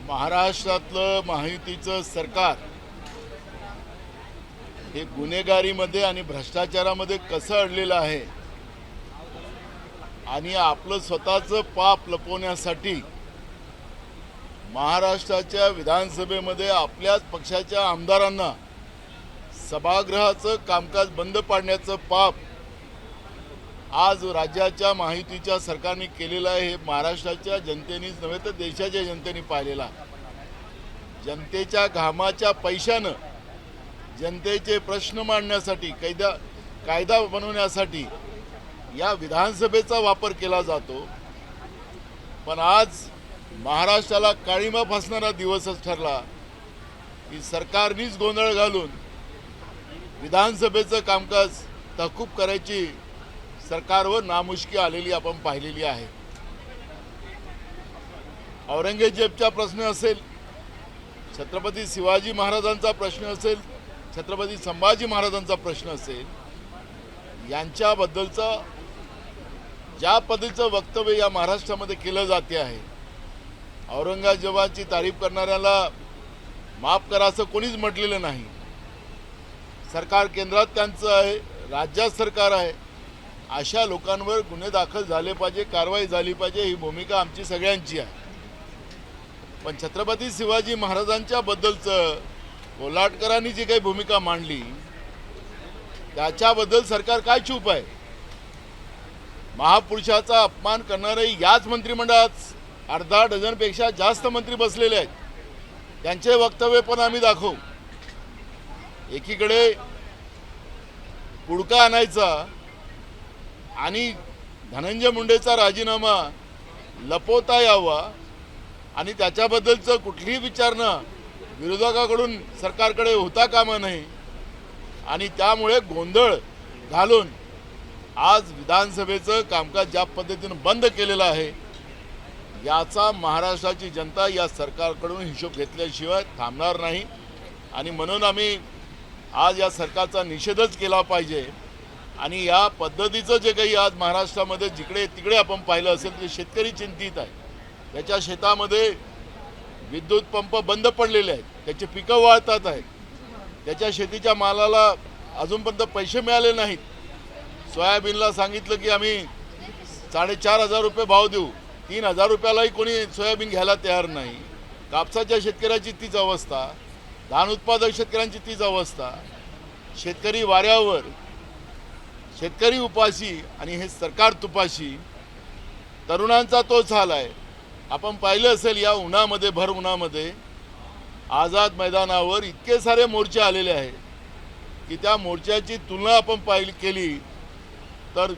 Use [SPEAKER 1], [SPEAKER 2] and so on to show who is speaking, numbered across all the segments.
[SPEAKER 1] महाराष्ट्रातलं महायुतीचं सरकार हे गुन्हेगारीमध्ये आणि भ्रष्टाचारामध्ये कसं अडलेलं आहे आणि आपलं स्वतःचं पाप लपवण्यासाठी महाराष्ट्राच्या विधानसभेमध्ये आपल्याच पक्षाच्या आमदारांना सभागृहाचं कामकाज बंद पाडण्याचं पाप आज राज्याच्या महायुतीच्या सरकारने केलेलं आहे। हे महाराष्ट्राच्या जनतेनेच नव्हे तर देशाच्या जनतेने पाहिलेलं आहे। जनतेच्या घामाच्या पैशानं जनतेचे प्रश्न मांडण्यासाठी कायदा बनवण्यासाठी या विधानसभेचा वापर केला जातो, पण आज महाराष्ट्राला काळीमा फासणारा दिवसच ठरला की सरकारनेच गोंधळ घालून विधानसभेचं कामकाज तहकूब करायची सरकारवर नामुष्की आलेली आपण पाहिलेली आहे। औरंगजेबचा प्रश्न असेल, छत्रपती शिवाजी महाराजांचा प्रश्न असेल, छत्रपती संभाजी महाराजांचा प्रश्न असेल, यांच्याबद्दलचा ज्या पद्धतीचं वक्तव्य या महाराष्ट्रामध्ये केलं जाते आहे, औरंगजेबाची तारीफ करणाऱ्याला माफ करा असं कोणीच म्हटलेलं नाही। सरकार केंद्रात त्यांचं आहे, राज्यात सरकार आहे, अशा लोकांवर गुन्हे दाखल झाले पाहिजे, कारवाई झाली पाहिजे, ही भूमिका आमची सगळ्यांची आहे। पण छत्रपती शिवाजी महाराजांच्या बद्दलचं कोल्हाटकरांनी जी काही भूमिका मांडली त्याच्याबद्दल सरकार काय चूप आहे? महापुरुषाचा अपमान करणारे याच मंत्रिमंडळात अर्धा डझनपेक्षा जास्त मंत्री बसलेले आहेत, त्यांचे वक्तव्य पण आम्ही दाखवू। एकीकडे पुडका आणायचा आणि धनंजय मुंडेचा राजीनामा लपवता यावा आणि त्याच्याबद्दलचं कुठलीही विचारणा विरोधकाकडून सरकारकडे होता कामा नये आणि त्यामुळे गोंधळ घालून आज विधानसभेचं कामकाज ज्या पद्धतीनं बंद केलेलं आहे याचा महाराष्ट्राची जनता या सरकारकडून हिशोब घेतल्याशिवाय थांबणार नाही। आणि म्हणून आम्ही आज या सरकारचा निषेधच केला पाहिजे। आणि या पद्धतीचं जे काही आज महाराष्ट्रामध्ये जिकडे तिकडे आपण पाहिलं असेल ते शेतकरी चिंतित आहे, त्याच्या शेतामध्ये विद्युत पंप बंद पडलेले आहेत, त्याचे पिकं वाळतात आहेत, त्याच्या शेतीच्या मालाला अजूनपर्यंत पैसे मिळाले नाहीत। सोयाबीनला सांगितलं की आम्ही 4,500 रुपये भाव देऊ, 3,000 रुपयालाही कोणी सोयाबीन घ्यायला तयार नाही। कापसाच्या शेतकऱ्याची तीच अवस्था, धान उत्पादक शेतकऱ्यांची तीच अवस्था, शेतकरी वाऱ्यावर, शेतकरी उपाशी आणि हे सरकार तुपाशी, तरुणांचा तोच हाल आहे। आपण पाहिलं असेल या उन्हामध्ये, भर उन्हामध्ये आझाद मैदानावर इतके सारे मोर्चे आलेले आहेत की त्या मोर्चाची तुलना आपण केली तर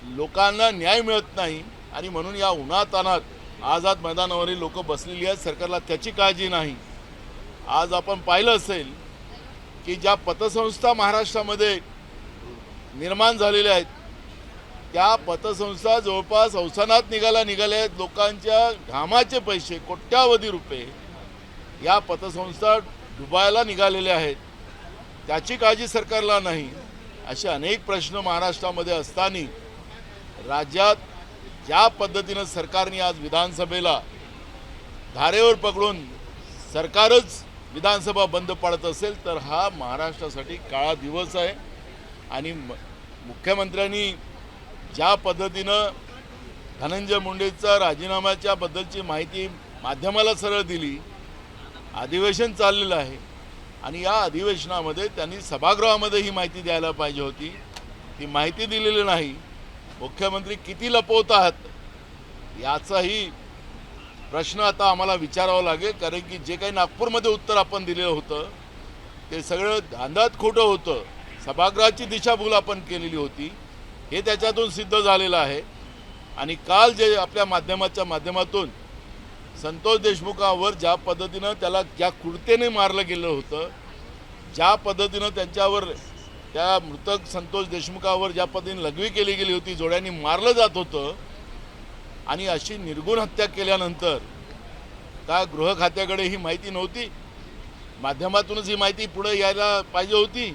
[SPEAKER 1] लोकांना न्याय मिळत नाही। आणि म्हणून या उन्हातानात आझाद मैदानावरील लोक बसलेली आहेत, सरकारला त्याची काळजी नाही। आज आपण पाहिलं असेल की ज्या पतसंस्था महाराष्ट्रामध्ये निर्माण झालेल्या आहेत त्या पतसंस्था जवळपास अवसानात निघाल्या आहेत। लोकांच्या घामाचे पैसे, कोट्यावधी रुपये या पतसंस्था डुबायला निघालेल्या आहेत, त्याची काळजी सरकारला नाही। असे अनेक प्रश्न महाराष्ट्रामध्ये असताना राज्यात ज्या पद्धतीनं सरकारने आज विधानसभेला धारेवर पकडून सरकारच विधानसभा बंद पाडत असेल तर हा महाराष्ट्रासाठी काळा दिवस आहे। आणि मुख्यमंत्र्यांनी ज्या पद्धतीनं धनंजय मुंडेचा राजीनाम्याच्या बद्दलची माहिती माध्यमाला सरळ दिली, अधिवेशन चाललेलं आहे आणि या अधिवेशनामध्ये त्यांनी सभागृहामध्ये ही माहिती द्यायला पाहिजे होती, ती माहिती दिलेली नाही। मुख्यमंत्री किती लपवतात याचाही प्रश्न आता आम्हाला विचारावा लागेल, कारण की जे काही नागपूरमध्ये उत्तर आपण दिलेलं होतं ते सगळं धांदत खोटं होतं। सभागृहाची दिशाभूल आपण केलेली होती, हे त्याच्यातून सिद्ध झालेलं आहे। आणि काल जे आपल्या माध्यमातून संतोष देशमुखावर ज्या पद्धतीनं त्याला ज्या क्रूरतेने मारलं गेलं होतं, ज्या पद्धतीनं त्यांच्यावर त्या मृतक संतोष देशमुखावर ज्या पद्धतीने लघवी केली गेली होती, जोड्यांनी मारलं जात होतं आणि अशी निर्गुण हत्या केल्यानंतर का गृह खात्याकडे ही माहिती नव्हती? माध्यमातूनच ही माहिती पुढे यायला पाहिजे होती।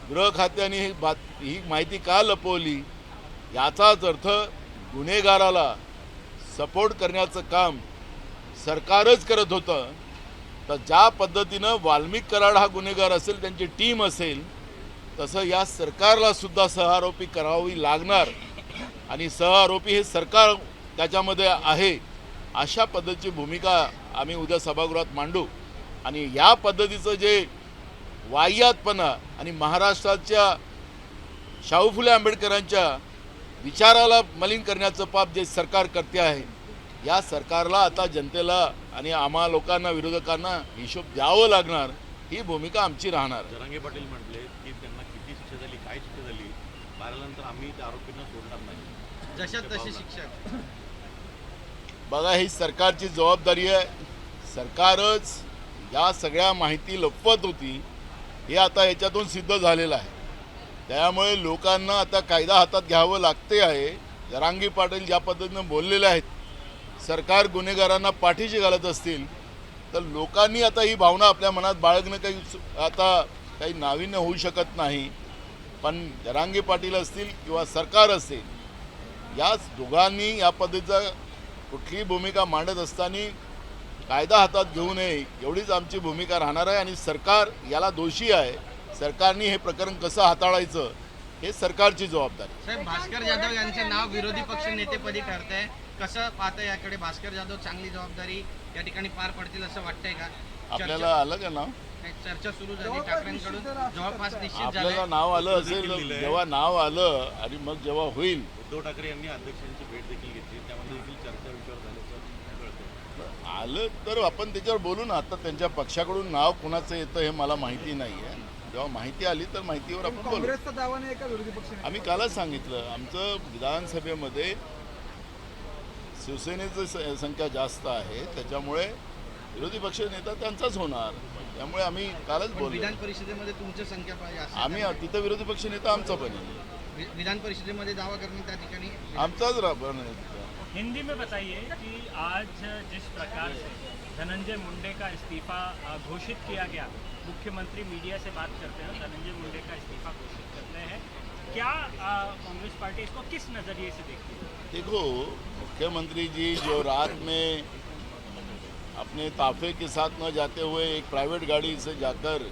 [SPEAKER 1] गृह खात्याने ही माहिती का लपवली? याचाच अर्थ गुन्हेगाराला सपोर्ट करण्याचं काम सरकारच करत होतं, तर ज्या पद्धतीनं वाल्मिक कराड हा गुन्हेगार असेल, त्यांची टीम असेल, तसं या सरकारला सुद्धा सहआरोपी करावी लागणार आणि सहआरोपी हे सरकार त्याच्यामध्ये आहे, अशा पद्धतीची भूमिका आम्ही उद्या सभागृहात मांडू. आणि या पद्धतीचं जे वाह्यातपणा आणि महाराष्ट्राच्या शाहू फुले आंबेडकरांच्या विचाराला मलिन करण्याचं पाप जे सरकार करते आहे, या सरकारला आता जनतेला आणि आम्हा लोकांना, विरोधकांना हिशोब द्यावं लागणार. ही भूमिका आमची राहणार.
[SPEAKER 2] जरांगे पाटील म्हटले की त्यांना किती शिक्षा झाली, काय शिक्षा झाली, बारानंतर आम्ही त्या आरोपींना सोडणार नाही,
[SPEAKER 3] जशात तशी शिक्षा.
[SPEAKER 1] बघा, ही सरकारची जबाबदारी आहे. सरकारच या सगळ्या माहिती लपवत होती, हे आता याच्यातून सिद्ध झालेलं आहे. त्यामुळे लोकांना आता कायदा हातात घ्यावं लागते आहे. जरांगे पाटील ज्या पद्धतीनं बोललेले आहेत, सरकार गुन्हेगारांना पाठीशी घालत असतील, तर लोकांनी आता ही भावना आपल्या मनात बाळगणं काही नाविन्य होऊ शकत नाही. पण जरांगे पाटील असतील किंवा सरकार असेल, याच दोघांनी या पद्धतीचा कुठलीही भूमिका मांडत असताना कायदा हातात घेऊ नये, एवढीच आमची भूमिका राहणार आहे. आणि सरकार याला दोषी आहे. सरकारने हे प्रकरण कसं हाताळायचं हे सरकारची जबाबदारी.
[SPEAKER 3] साहेब, भास्कर जाधव यांचे नाव विरोधी पक्ष नेतेपदी ठरतंय, कसं पाहता याकडे? भास्कर जाधव चांगली जबाबदारी या ठिकाणी पार पडतील असं वाटतंय का?
[SPEAKER 1] आपल्याला आलं का नाव?
[SPEAKER 3] चर्चा सुरू झाली ठाकरेंकडून, जवळपास निश्चित
[SPEAKER 1] आपल्याला
[SPEAKER 3] झालं.
[SPEAKER 1] नाव आलं असेल, जेव्हा नाव आलं आणि मग जेव्हा होईल.
[SPEAKER 2] उद्धव ठाकरे यांनी अध्यक्षांची भेट देखील घेतली, त्यामध्ये देखील चर्चा विचार झाल्याचं कळतं.
[SPEAKER 1] आलं तर आपण त्याच्यावर बोलू ना. आता त्यांच्या पक्षाकडून नाव कुणाचं येतं हे मला माहिती नाही आहे. जेव्हा माहिती आली तर माहितीवर आपण बोलू.
[SPEAKER 4] काँग्रेसचा दावा नाही का विरोधी पक्ष?
[SPEAKER 1] आम्ही कालच सांगितलं, आमचं विधानसभेमध्ये शिवसेनेचं संख्या जास्त आहे, त्याच्यामुळे विरोधी पक्ष नेता त्यांचाच होणार. त्यामुळे आम्ही कालच
[SPEAKER 3] पण
[SPEAKER 1] बोललो.
[SPEAKER 3] विधान परिषदेमध्ये तुमची संख्या पाहिजे असं
[SPEAKER 1] आम्ही तिथं विरोधी पक्ष नेता आमचा पण आहे,
[SPEAKER 3] विधान परिषदेमध्ये दावा करणे त्या ठिकाणी.
[SPEAKER 1] आमचाच
[SPEAKER 5] हिंदी में बताइए कि आज जिस प्रकार से धनंजय मुंडे का इस्तीफा घोषित किया गया, मुख्यमंत्री मीडिया से बात करते हैं, धनंजय मुंडे का इस्तीफा घोषित करते हैं, क्या कांग्रेस पार्टी इसको किस नज़रिए से देखती है?
[SPEAKER 1] देखो, मुख्यमंत्री जी जो रात में अपने ताफे के साथ न जाते हुए एक प्राइवेट गाड़ी से जाकर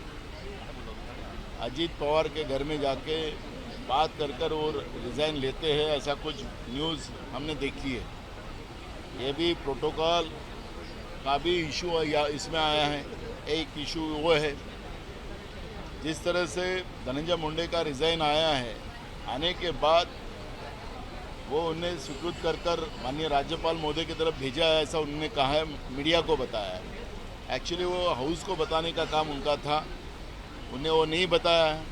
[SPEAKER 1] अजीत पवार के घर में जाके बात कर कर वो रिज़ाइन लेते हैं, ऐसा कुछ न्यूज़ हमने देखी है. ये भी प्रोटोकॉल का भी इशू या इसमें आया है. एक इशू वो है, जिस तरह से धनंजय मुंडे का रिज़ाइन आया है, आने के बाद वो उन्हें स्वीकृत कर कर माननीय राज्यपाल महोदय की तरफ भेजा है, ऐसा उन्होंने कहा है, मीडिया को बताया है. एक्चुअली वो हाउस को बताने का काम उनका था, उन्हें वो नहीं बताया है.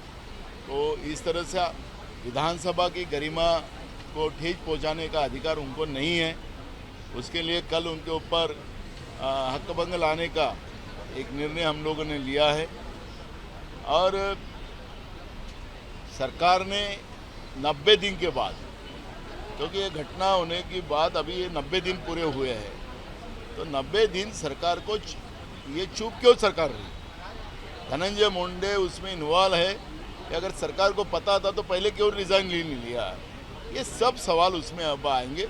[SPEAKER 1] तो इस तरह से विधानसभा की गरिमा को ठेस पहुंचाने का अधिकार उनको नहीं है. उसके लिए कल उनके ऊपर हक्कभंग लाने का एक निर्णय हम लोगों ने लिया है. और सरकार ने 90 दिन के बाद, क्योंकि ये घटना होने की बाद अभी ये 90 दिन पूरे हुए हैं, तो 90 दिन सरकार को ये चूक क्यों सरकार रही? धनंजय मुंडे उसमें इन्वॉल्व है, अगर सरकार को पता था तो पहले क्यों रिज़ाइन नहीं लिया? ये सब सवाल उसमें अब आएंगे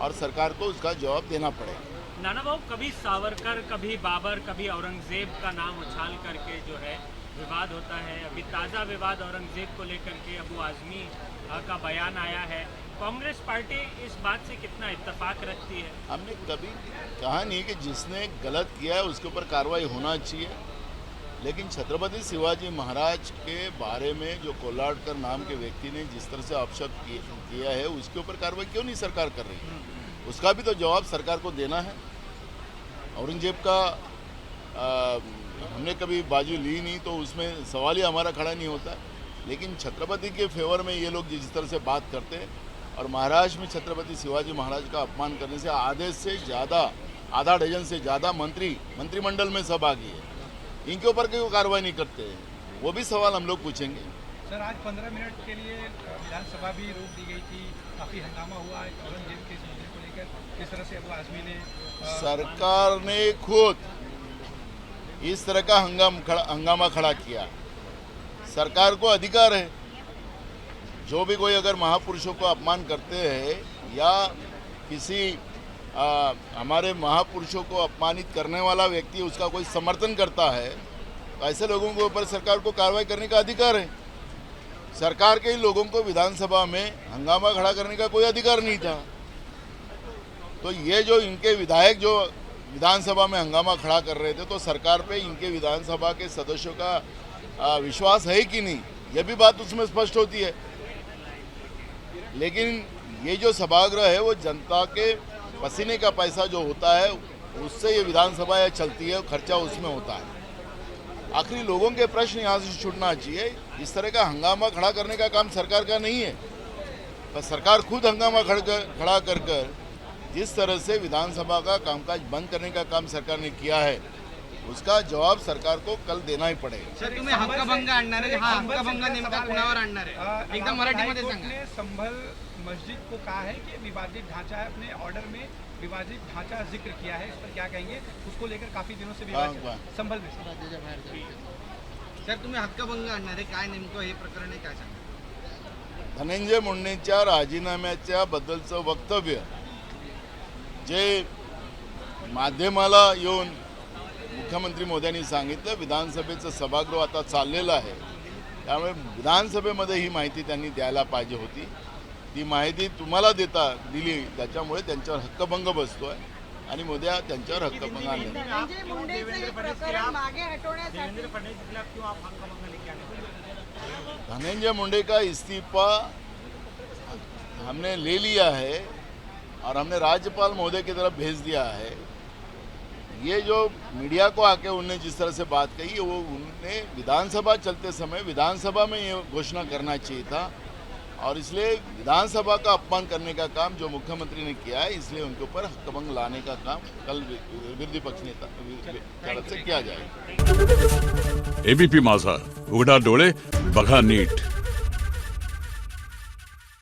[SPEAKER 1] और सरकार को उसका जवाब देना पड़ेगा.
[SPEAKER 5] नाना बाबू, कभी सावरकर, कभी बाबर, कभी औरंगजेब का नाम उछाल करके जो है विवाद होता है. अभी ताज़ा विवाद औरंगजेब को लेकर के अबू आज़मी का बयान आया है. कांग्रेस पार्टी इस बात से कितना इत्तेफाक रखती है?
[SPEAKER 1] हमने कभी कहा नहीं कि जिसने गलत किया है उसके ऊपर कार्रवाई होना चाहिए, लेकिन छत्रपति शिवाजी महाराज के बारे में जो कोल्हाटकर नाम के व्यक्ति ने जिस तरह से अपशब्द किया है, उसके ऊपर कार्रवाई क्यों नहीं सरकार कर रही है? उसका भी तो जवाब सरकार को देना है. औरंगजेब का हमने कभी बाजू ली नहीं, तो उसमें सवाल ही हमारा खड़ा नहीं होता. लेकिन छत्रपति के फेवर में ये लोग जिस तरह से बात करते हैं, और महाराष्ट्र में छत्रपति शिवाजी महाराज का अपमान करने से आधा डजन से ज़्यादा मंत्रिमंडल में सहभागी है, इनके ऊपर क्यों कार्रवाई नहीं करते हैं? वो भी सवाल हम लोग पूछेंगे.
[SPEAKER 4] सर, आज 15 मिनट के लिए विधानसभा भी रोक दी गई थी, काफ़ी हंगामा हुआ है औरंगजेब के इस मुद्दे को लेकर. किस तरह से अबू आज़मी ने
[SPEAKER 1] सरकार ने खुद इस तरह का हंगामा खड़ा किया. सरकार को अधिकार है, जो भी कोई अगर महापुरुषों को अपमान करते हैं या किसी हमारे महापुरुषों को अपमानित करने वाला व्यक्ति उसका कोई समर्थन करता है तो ऐसे लोगों के ऊपर सरकार को कार्रवाई करने का अधिकार है। सरकार के ही लोगों को विधानसभा में हंगामा खड़ा करने का कोई अधिकार नहीं था। तो ये जो इनके विधायक जो विधानसभा में हंगामा खड़ा कर रहे थे तो सरकार पे इनके विधानसभा के सदस्यों का विश्वास है कि नहीं, यह भी बात उसमें स्पष्ट होती है। लेकिन ये जो सभागृह है वो जनता के पसीने का पैसा जो होता है उससे ये विधानसभा चलती है, खर्चा उसमें होता है। आखिरी लोगों के प्रश्न यहाँ से छूटना चाहिए। इस तरह का हंगामा खड़ा करने का काम सरकार का नहीं है, पर सरकार खुद हंगामा खड़ा कर जिस तरह से विधानसभा का कामकाज बंद करने का काम सरकार ने किया है उसका जवाब सरकार को कल देना ही पडेगा।
[SPEAKER 3] सर तुम्ही हक्कभंग आणणार आहे, हा हक्कभंग नेमका कुणावर आणणार आहे एकदम मराठीमध्ये सांगा।
[SPEAKER 4] ने संभल मस्जिद को कहा है कि विवादित ढांचा है, अपने ऑर्डर में विवादित ढांचा जिक्र किया है, इस पर क्या कहेंगे? उसको लेकर काफी दिनों से विवाद चल रहा है संभल में।
[SPEAKER 3] सर तुम्ही हक्कभंग आणणार आहे, काय नेमकं हे प्रकरण आहे, काय सांगा?
[SPEAKER 1] धनंजय मुंडेंच्या राजीनाम्याच्या बद्दलचं वक्तव्य जे माध्यमाला येऊन मुख्यमंत्री मोदयांनी सांगितलं, विधानसभेचं सभागृह आता चाललेलं आहे त्यामुळे विधानसभेमध्ये ही माहिती त्यांनी द्यायला पाहिजे होती। ती माहिती तुम्हाला दिली त्याच्यामुळे त्यांच्यावर हक्कभंग बसतोय आणि मोदया त्यांच्यावर हक्कभंग आणले।
[SPEAKER 6] धनंजय मुंडेंचे हे प्रकरण मागे हटवण्यासाठी
[SPEAKER 1] धनंजय मुंडे का इस्तीफा हमने ले लिया है और हमने राज्यपाल महोदय की तरफ भेज दिया है। ये जो मीडिया को आके उन्होंने जिस तरह से बात कही वो उन्होंने विधानसभा चलते समय विधानसभा में ये घोषणा करना चाहिए था और इसलिए विधानसभा का अपमान करने का काम जो मुख्यमंत्री ने किया है इसलिए उनके ऊपर हक्कभंग लाने का काम कल विरोधी पक्ष नेता तरफ से किया जाएगा।
[SPEAKER 7] एबीपी माझा, उघडा डोळे बघा नीट।